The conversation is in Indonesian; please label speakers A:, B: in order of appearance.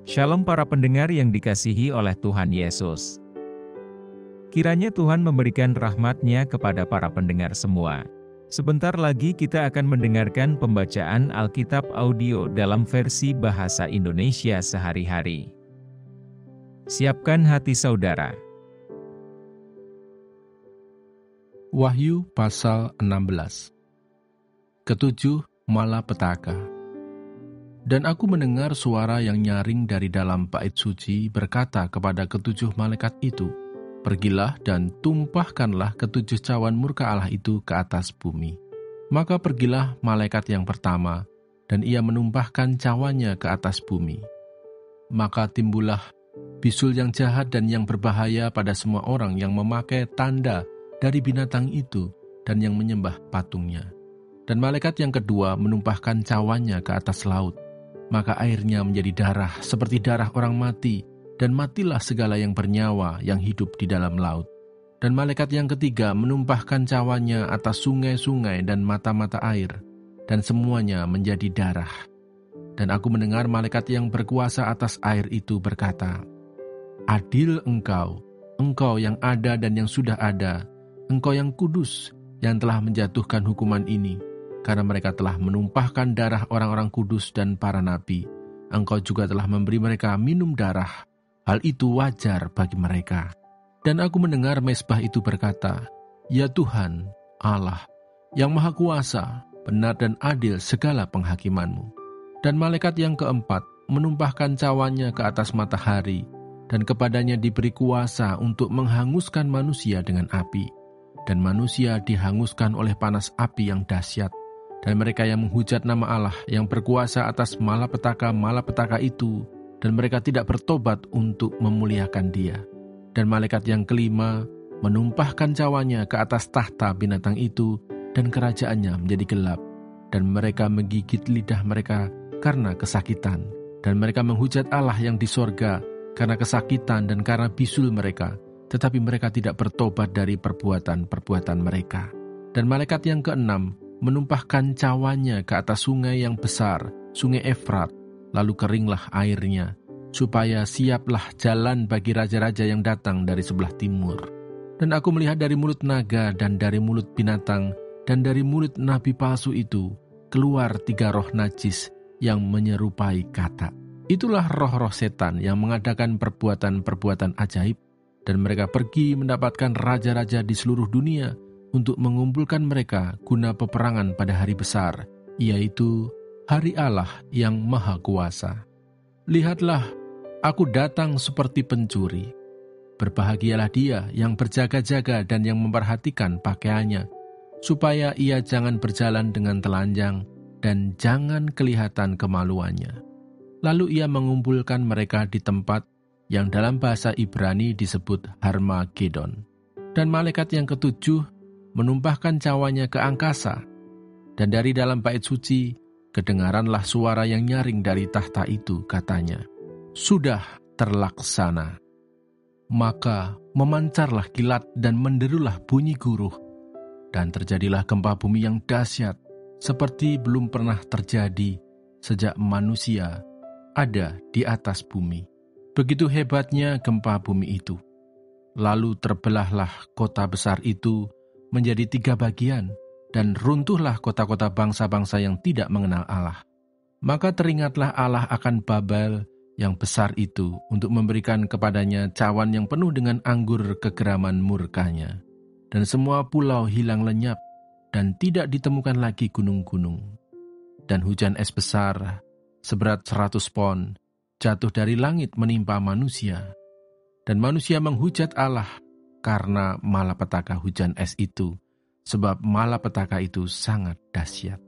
A: Shalom para pendengar yang dikasihi oleh Tuhan Yesus. Kiranya Tuhan memberikan rahmat-Nya kepada para pendengar semua. Sebentar lagi kita akan mendengarkan pembacaan Alkitab audio dalam versi bahasa Indonesia sehari-hari. Siapkan hati saudara.
B: Wahyu pasal 16. Ketujuh malapetaka. Dan aku mendengar suara yang nyaring dari dalam bait suci berkata kepada ketujuh malaikat itu, "Pergilah dan tumpahkanlah ketujuh cawan murka Allah itu ke atas bumi." Maka pergilah malaikat yang pertama, dan ia menumpahkan cawannya ke atas bumi. Maka timbullah bisul yang jahat dan yang berbahaya pada semua orang yang memakai tanda dari binatang itu dan yang menyembah patungnya. Dan malaikat yang kedua menumpahkan cawannya ke atas laut. Maka airnya menjadi darah seperti darah orang mati, dan matilah segala yang bernyawa yang hidup di dalam laut. Dan malaikat yang ketiga menumpahkan cawannya atas sungai-sungai dan mata-mata air, dan semuanya menjadi darah. Dan aku mendengar malaikat yang berkuasa atas air itu berkata, "Adil engkau, engkau yang ada dan yang sudah ada, engkau yang kudus, yang telah menjatuhkan hukuman ini, karena mereka telah menumpahkan darah orang-orang kudus dan para nabi. Engkau juga telah memberi mereka minum darah. Hal itu wajar bagi mereka." Dan aku mendengar mezbah itu berkata, "Ya Tuhan, Allah, yang Maha Kuasa, benar dan adil segala penghakiman-Mu." Dan malaikat yang keempat menumpahkan cawannya ke atas matahari, dan kepadanya diberi kuasa untuk menghanguskan manusia dengan api. Dan manusia dihanguskan oleh panas api yang dahsyat. Dan mereka yang menghujat nama Allah yang berkuasa atas malapetaka itu, dan mereka tidak bertobat untuk memuliakan Dia. Dan malaikat yang kelima menumpahkan cawannya ke atas tahta binatang itu, dan kerajaannya menjadi gelap. Dan mereka menggigit lidah mereka karena kesakitan. Dan mereka menghujat Allah yang di sorga karena kesakitan dan karena bisul mereka, tetapi mereka tidak bertobat dari perbuatan-perbuatan mereka. Dan malaikat yang keenam menumpahkan cawannya ke atas sungai yang besar, sungai Efrat, lalu keringlah airnya, supaya siaplah jalan bagi raja-raja yang datang dari sebelah timur. Dan aku melihat dari mulut naga dan dari mulut binatang dan dari mulut nabi palsu itu keluar 3 roh najis yang menyerupai katak. Itulah roh-roh setan yang mengadakan perbuatan-perbuatan ajaib, dan mereka pergi mendapatkan raja-raja di seluruh dunia untuk mengumpulkan mereka guna peperangan pada hari besar, yaitu hari Allah yang Maha Kuasa. Lihatlah, aku datang seperti pencuri. Berbahagialah dia yang berjaga-jaga dan yang memperhatikan pakaiannya, supaya ia jangan berjalan dengan telanjang dan jangan kelihatan kemaluannya. Lalu ia mengumpulkan mereka di tempat yang dalam bahasa Ibrani disebut Harmagedon. Dan malaikat yang ketujuh menumpahkan cawannya ke angkasa, dan dari dalam bait suci kedengaranlah suara yang nyaring dari tahta itu, katanya, "Sudah terlaksana." Maka memancarlah kilat dan menderulah bunyi guruh, dan terjadilah gempa bumi yang dahsyat, seperti belum pernah terjadi sejak manusia ada di atas bumi. Begitu hebatnya gempa bumi itu. Lalu terbelahlah kota besar itu menjadi 3 bagian, dan runtuhlah kota-kota bangsa-bangsa yang tidak mengenal Allah. Maka teringatlah Allah akan Babel yang besar itu untuk memberikan kepadanya cawan yang penuh dengan anggur kegeraman murkanya. Dan semua pulau hilang lenyap, dan tidak ditemukan lagi gunung-gunung. Dan hujan es besar seberat 100 pon jatuh dari langit menimpa manusia. Dan manusia menghujat Allah karena malapetaka hujan es itu, sebab malapetaka itu sangat dahsyat.